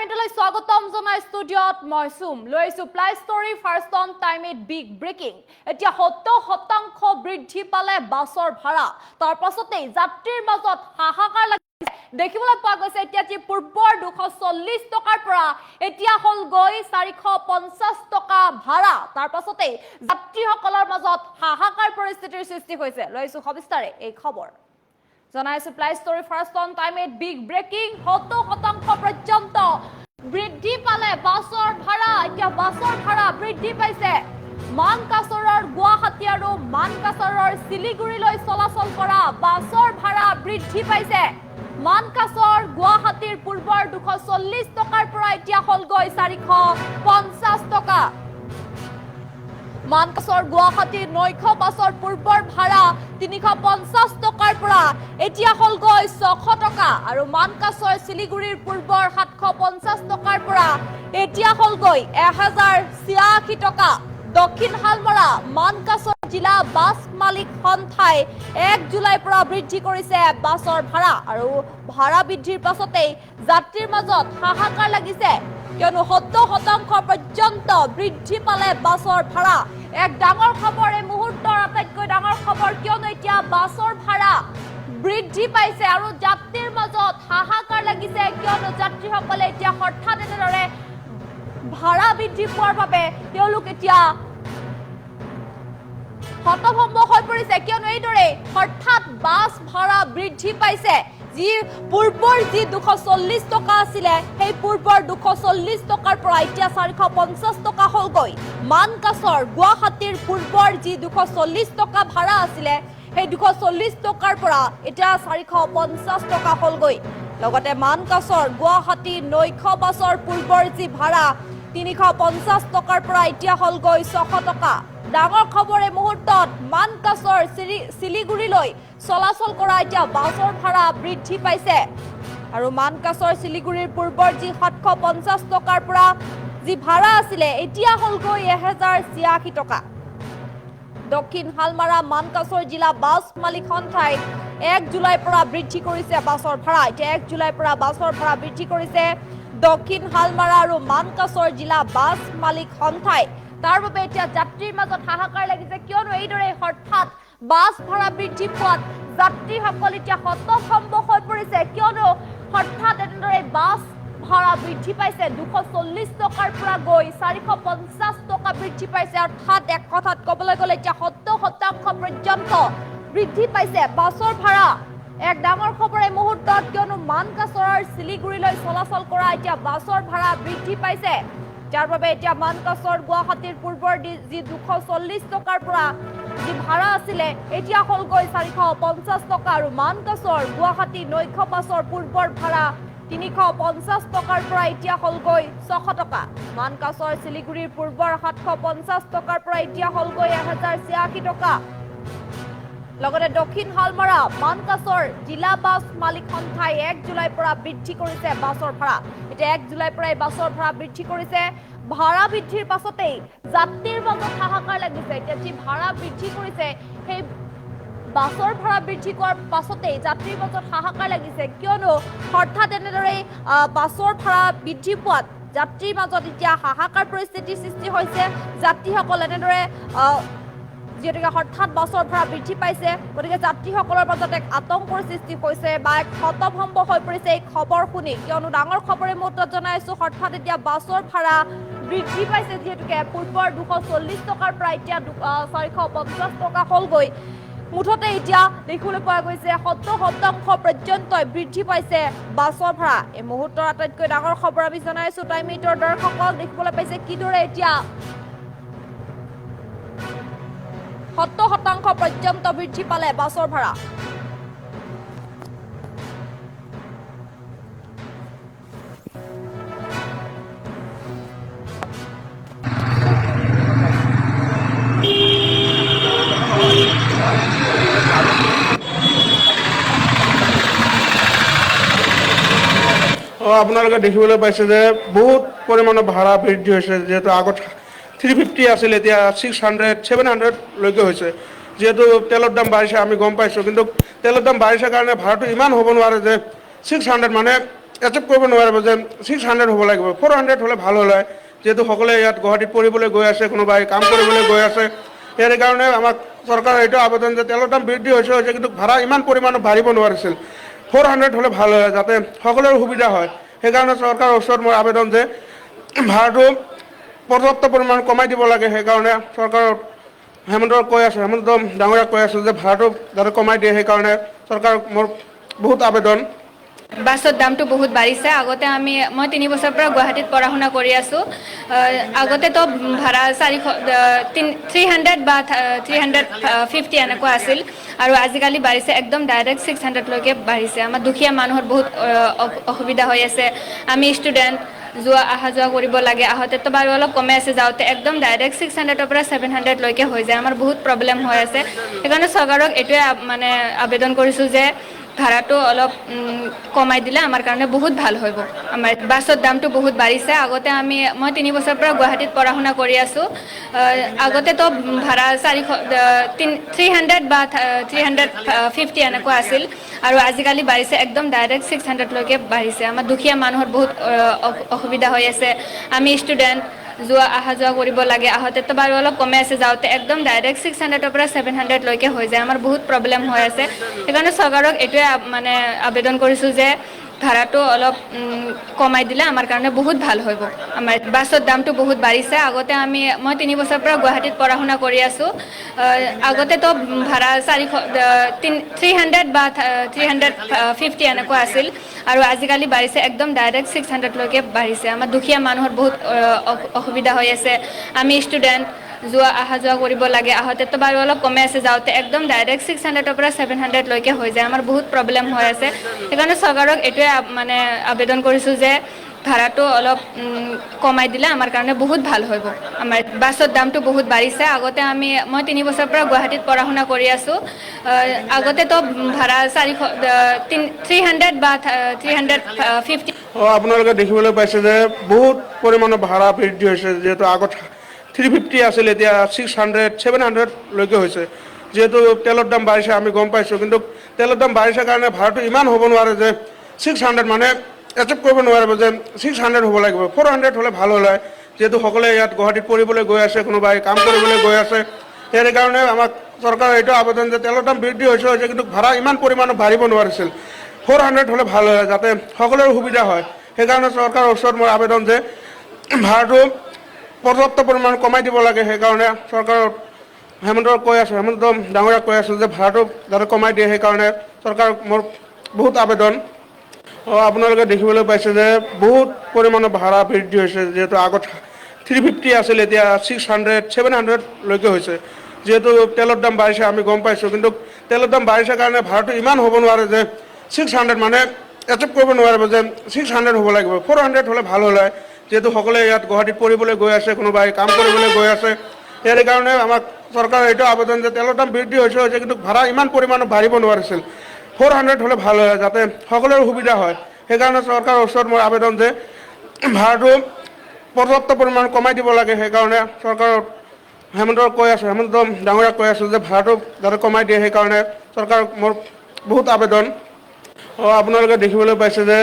টাইমিটলৈ স্বাগতম জনাই ষ্টুডিঅ'ত মই সুম লৈছো ply story first on টাইমিট big breaking এতিয়া 70% বৃদ্ধি পালে বাছৰ ভাড়া তাৰ পাছতেই যাত্ৰীৰ মাজত হাহাকাৰ লাগিছে দেখিবলৈ পোৱা গৈছে এতিয়া যি পূৰ্বৰ 240 টকাৰ পৰা এতিয়া হল গৈ 450 টকা ভাড়া তাৰ পাছতেই যাত্ৰীসকলৰ মাজত হাহাকাৰ পৰিস্থিতিৰ সৃষ্টি হৈছে লৈছো সবিস্তাৰে এই খবৰ জনাইছো ply story first on টাইমিট big breaking 70% পৰ্যন্ত বৃদ্ধি পালে বাছৰ ভাড়া এতিয়া বাছৰ ভাড়া বৃদ্ধি পাইছে মানকাছৰৰ গুৱাহাটী আৰু মানকাছৰৰ শিলিগুৰিলৈ চলাচল কৰা বাছৰ ভাড়া বৃদ্ধি পাইছে মানকাছৰ গুৱাহাটীৰ পূৰ্বৰ 240 টকাৰ পৰা এতিয়া হল গৈ 450 টকা মানকাছৰ গুৱাহাটীৰ নৈশ বাছৰ পূৰ্বৰ ভাড়া 350 টকাৰ পৰা এতিয়া হল গৈ 600 টকা আৰু মানকাছৰ শিলিগুৰিৰ পূৰ্বৰ 750 টকাৰ পৰা এতিয়া হল গৈ 1086 টকা দক্ষিণ হালমৰা মানকাছৰ জিলা বাছ মালিক সন্থাই 1 জুলাইৰ পৰা বৃদ্ধি কৰিছে বাছৰ ভাড়া আৰু ভাড়া বৃদ্ধিৰ পাছতেই যাত্ৰীৰ মাজত হাহাকাৰ লাগিছে কিয়নো 70% পৰ্যন্ত বৃদ্ধি পালে বাছৰ ভাড়া এক ডাঙৰ খবৰ এই মুহূৰ্তৰ আটাইতকৈ ডাঙৰ খবৰ কিয়নো এতিয়া বাছৰ ভাড়া বৃদ্ধি পাইছে আৰু যাত্ৰীৰ মাজত হাহাকাৰ লাগিছে কিয়নো যাত্ৰীসকলে এতিয়া হঠাৎ এনেদৰে ভাড়া বৃদ্ধি পোৱাৰ বাবে তেওঁলোক এতিয়া হতভম্ব হৈ পৰিছে কিয়নো এইদৰে হঠাৎ বাছ ভাড়া বৃদ্ধি পাইছে যি পূৰ্বৰ যি 240 টকা আছিলে সেই পূৰ্বৰ 240 টকাৰ পৰা এতিয়া 450 টকা হল গৈ মানকাছৰ গুৱাহাটীৰ পূৰ্বৰ যি 240 টকা ভাড়া আছিলে সেই 240 টকাৰ পৰা এতিয়া 450 টকা হল গৈ লগতে মানকাছৰ গুৱাহাটী নৈশ বাছৰ পূৰ্বৰ যি ভাড়া 350 টকাৰ পৰা এতিয়া হল গৈ 600 টকা ডাঙৰ খবৰ এই মুহূৰ্তত মানকাছৰ শিলিগুৰিলৈ চলাচল কৰা এতিয়া বাছৰ ভাড়া বৃদ্ধি পাইছে আৰু মানকাছৰ শিলিগুৰিৰ পূৰ্বৰ যি 750 টকাৰ পৰা যি ভাড়া আছিলে এতিয়া হল গৈ 1086 টকা দক্ষিণ হালমাৰা মানকাছৰ জিলা বাছ মালিক সন্থাই 1 জুলাইৰ পৰা বৃদ্ধি কৰিছে বাছৰ ভাড়া এতিয়া 1 জুলাইৰ পৰা বাছৰ ভাড়া বৃদ্ধি কৰিছে দক্ষিণ হালমাৰা আৰু মানকাছৰ জিলা বাছ মালিক সন্থাই তাৰ বাবে এতিয়া যাত্ৰীৰ মাজত হাহাকাৰ লাগিছে কিয়নো এইদৰে হঠাৎ বাছ ভাড়া বৃদ্ধি পোৱাত যাত্ৰীসকল এতিয়া হতভম্ব হৈ পৰিছে কিয়নো হঠাৎ এনেদৰে বাছ ভাড়া বৃদ্ধি পাইছে 240 টকাৰ পৰা গৈ 450 টকা বৃদ্ধি পাইছে অৰ্থাৎ এক কথাত ক'বলৈ গ'লে এতিয়া 70% পৰ্যন্ত বৃদ্ধি পাইছে বাছৰ ভাড়া এক ডাঙৰ খবৰ এই মুহূৰ্তত কিয়নো মানকাছৰৰ শিলিগুৰিলৈ চলাচল কৰা এতিয়া বাছৰ ভাড়া বৃদ্ধি পাইছে যাৰ বাবে এতিয়া মানকাছৰ গুৱাহাটীৰ পূৰ্বৰ যি 240 টকাৰ পৰা যি ভাড়া আছিলে এতিয়া হল গৈ 450 টকা আৰু মানকাছৰ গুৱাহাটী নৈশ বাছৰ পূৰ্বৰ ভাড়া 350 টকাৰ পৰা এতিয়া হল গৈ 600 টকা মানকাছৰ শিলিগুৰিৰ পূৰ্বৰ 750 টকাৰ পৰা এতিয়া হল গৈ 1086 টকা লগতে দক্ষিণ হালমৰা মানকাছৰ জিলা বাছ মালিক সন্থাই 1 জুলাইৰ পৰা বৃদ্ধি কৰিছে বাছৰ ভাড়া এতিয়া 1 জুলাইৰ পৰা বাছৰ ভাড়া বৃদ্ধি কৰিছে ভাড়া বৃদ্ধিৰ পাছতেই যাত্ৰীৰ মাজত হাহাকাৰ লাগিছে এতিয়া যি ভাড়া বৃদ্ধি কৰিছে সেই বাছৰ ভাড়া বৃদ্ধি কৰাৰ পাছতেই যাত্ৰীৰ মাজত হাহাকাৰ লাগিছে কিয়নো হঠাৎ এনেদৰে বাছৰ ভাড়া বৃদ্ধি পোৱাত যাত্ৰীৰ মাজত এতিয়া হাহাকাৰ পৰিস্থিতিৰ সৃষ্টি হৈছে যাত্ৰীসকল এনেদৰে যেনেকৈ হঠাৎ বাছৰ ভাড়া বৃদ্ধি পাইছে গতিকে যাত্ৰীসকলৰ মাজত এক আতংকৰ সৃষ্টি হৈছে বা এক হতভম্ব হৈ পৰিছে এই খবৰ শুনি কিয়নো ডাঙৰ খবৰে মুহূৰ্তত জনাইছো হঠাৎ এতিয়া বাছৰ ভাড়া বৃদ্ধি পাইছে যিহেতুকে পূৰ্বৰ 240 টকাৰ পৰা এতিয়া 450 টকা হল গৈ মুঠতে এতিয়া দেখিবলৈ পোৱা গৈছে 70% পৰ্যন্ত বৃদ্ধি পাইছে বাছৰ ভাড়া এই মুহূৰ্তৰ আটাইতকৈ ডাঙৰ খবৰ আমি জনাইছো টাইমিটৰ দৰ্শকক দেখিবলৈ পাইছে কিদৰে এতিয়া 70% পৰ্যন্ত বৃদ্ধি পালে বাছৰ ভাড়া আপোনালোকে দেখিবলৈ পাইছে যে বহুত পৰিমাণৰ ভাড়া বৃদ্ধি হৈছে যেহেতু আগত 350 আছিল এতিয়া 600 700 লৈকে হৈছে যেহেতু তেলৰ দাম বাঢ়িছে আমি গম পাইছোঁ কিন্তু তেলৰ দাম বাঢ়িছে কাৰণে ভাড়াটো ইমান হ'ব নোৱাৰে যে 600 মানে এচেপ্ট কৰিব নোৱাৰিব যে 600 হ'ব লাগিব, 400 হ'লে ভাল হ'ল হয়। যিহেতু সকলোৱে ইয়াত গুৱাহাটীত পঢ়িবলৈ গৈ আছে, কোনোবাই কাম কৰিবলৈ গৈ আছে, ইয়াৰ কাৰণে আমাক চৰকাৰৰ এইটো আবেদন যে তেলৰ দাম বৃদ্ধি হৈছে কিন্তু ভাড়া ইমান পৰিমাণৰ বাঢ়িব নোৱাৰিছিল। 400 হ'লে ভাল হয় যাতে সকলোৰে সুবিধা হয়। সেইকাৰণে চৰকাৰৰ ওচৰত মোৰ আবেদন যে ভাড়াটো পৰ্যাপ্ত পৰিমাণ কমাই দিব লাগে। সেইকাৰণে চৰকাৰৰ হেমন্ত ডাঙৰীয়াক কৈ আছোঁ যে ভাড়াটো যাতে কমাই দিয়ে, সেইকাৰণে চৰকাৰক মোৰ বহুত আবেদন। বাছৰ দামটো বহুত বাঢ়িছে। আগতে মই 3 বছৰৰ পৰা গুৱাহাটীত পঢ়া শুনা কৰি আছোঁ। আগতেতো ভাড়া 300 বা 350 এনেকুৱা আছিল, আৰু আজিকালি বাঢ়িছে একদম ডাইৰেক্ট 600লৈকে বাঢ়িছে। আমাৰ দুখীয়া মানুহৰ বহুত অসুবিধা হৈ আছে। আমি ষ্টুডেণ্ট, অহা যোৱা কৰিব লাগে। আহোঁতেতো বাৰু অলপ কমে আছে, যাওঁতে একদম ডাইৰেক্ট 600ৰ পৰা 700লৈকে হৈ যায়। আমাৰ বহুত প্ৰব্লেম হৈ আছে। সেইকাৰণে চৰকাৰক এইটোৱে আবেদন কৰিছোঁ যে ভাড়াটো অলপ কমাই দিলে আমাৰ কাৰণে বহুত ভাল হ'ব। আমাৰ বাছৰ দামটো বহুত বাঢ়িছে। আগতে মই 3 বছৰৰ পৰা গুৱাহাটীত পঢ়া শুনা কৰি আছোঁ। আগতেতো ভাড়া 300 বা 350 এনেকুৱা আছিল, আৰু আজিকালি বাঢ়িছে একদম ডাইৰেক্ট 600লৈকে বাঢ়িছে। আমাৰ দুখীয়া মানুহৰ বহুত অসুবিধা হৈ আছে। আমি ষ্টুডেণ্ট, অহা যোৱা কৰিব লাগে। আহোঁতেতো বাৰু অলপ কমে আছে, যাওঁতে একদম ডাইৰেক্ট 600ৰ পৰা 700লৈকে হৈ যায়। আমাৰ বহুত প্ৰব্লেম হৈ আছে। সেইকাৰণে চৰকাৰক এইটোৱে আবেদন কৰিছোঁ যে ভাড়াটো অলপ কমাই দিলে আমাৰ কাৰণে বহুত ভাল হ'ব। আমাৰ বাছৰ দামটো বহুত বাঢ়িছে। আগতে মই 3 বছৰৰ পৰা গুৱাহাটীত পঢ়া শুনা কৰি আছোঁ। আগতেতো ভাড়া 300 বা 350 এনেকুৱা আছিল, আৰু আজিকালি বাঢ়িছে একদম ডাইৰেক্ট 600লৈকে বাঢ়িছে। আমাৰ দুখীয়া মানুহৰ বহুত অসুবিধা হৈ আছে। আমি ষ্টুডেণ্ট, অহা যোৱা কৰিব লাগে। আহোঁতেতো বাৰু অলপ কমে আছে, যাওঁতে একদম ডাইৰেক্ট 600ৰ পৰা 700লৈকে হৈ যায়। আমাৰ বহুত প্ৰব্লেম হৈ আছে। সেইকাৰণে চৰকাৰক এইটোৱে আবেদন কৰিছোঁ যে ভাড়াটো অলপ কমাই দিলে আমাৰ কাৰণে বহুত ভাল হ'ব। আমাৰ বাছৰ দামটো বহুত বাঢ়িছে। আগতে মই 3 বছৰৰ পৰা গুৱাহাটীত পঢ়া শুনা কৰি আছোঁ। আগতেতো ভাড়া 300 বা 350 আপোনালোকে দেখিবলৈ পাইছে যে বহুত পৰিমাণৰ ভাড়া বৃদ্ধি হৈছে। যিহেতু আগত 350 আছিল, এতিয়া 600, 700লৈকে হৈছে। যিহেতু তেলৰ দাম বাঢ়িছে আমি গম পাইছোঁ, কিন্তু তেলৰ দাম বাঢ়িছে কাৰণে ভাড়াটো ইমান হ'ব নোৱাৰে যে 600 মানে এচেপ্ট কৰিব নোৱাৰিব যে 600 হ'ব লাগিব, 400 হ'লে ভাল হ'ল হয়। যিহেতু সকলোৱে ইয়াত গুৱাহাটীত পঢ়িবলৈ গৈ আছে, কোনোবাই কাম কৰিবলৈ গৈ আছে, ইয়াৰ কাৰণে আমাক চৰকাৰৰ এইটো আবেদন যে তেলৰ দাম বৃদ্ধি হৈছে কিন্তু ভাড়া ইমান পৰিমাণৰ বাঢ়িব নোৱাৰিছিল। 400 হ'লে ভাল হয় যাতে সকলোৰে সুবিধা হয়। সেইকাৰণে চৰকাৰৰ ওচৰত মোৰ আবেদন যে ভাড়াটো পৰ্যাপ্ত পৰিমাণ কমাই দিব লাগে। সেইকাৰণে চৰকাৰৰ হেমন্ত ডাঙৰীয়াক কৈ আছোঁ যে ভাড়াটো যাতে কমাই দিয়ে, সেইকাৰণে চৰকাৰক মোৰ বহুত আবেদন। আপোনালোকে দেখিবলৈ পাইছে যে বহুত পৰিমাণৰ ভাড়া বৃদ্ধি হৈছে। যিহেতু আগত 350 আছিল, এতিয়া 600, 700লৈকে হৈছে। যিহেতু তেলৰ দাম বাঢ়িছে আমি গম পাইছোঁ, কিন্তু তেলৰ দাম বাঢ়িছে কাৰণে ভাড়াটো ইমান হ'ব নোৱাৰে যে 600 মানে এচেপ্ট কৰিব নোৱাৰিব যে 600 হ'ব লাগিব, 400 হ'লে ভাল হ'ল হয়। যিহেতু সকলোৱে ইয়াত গুৱাহাটীত পঢ়িবলৈ গৈ আছে, কোনোবাই কাম কৰিবলৈ গৈ আছে, ইয়াৰ কাৰণে আমাক চৰকাৰৰ এইটো আবেদন যে তেলৰ দাম বৃদ্ধি হৈছে কিন্তু ভাড়া ইমান পৰিমাণৰ বাঢ়িব নোৱাৰিছিল। 400 হ'লে ভাল হয় যাতে সকলোৰে সুবিধা হয়। সেইকাৰণে চৰকাৰৰ ওচৰত মোৰ আবেদন যে ভাড়াটো পৰ্যাপ্ত পৰিমাণ কমাই দিব লাগে। সেইকাৰণে চৰকাৰৰ হেমন্ত ডাঙৰীয়াক কৈ আছোঁ যে ভাড়াটো যাতে কমাই দিয়ে, সেইকাৰণে চৰকাৰক মোৰ বহুত আবেদন। আপোনালোকে দেখিবলৈ পাইছে যে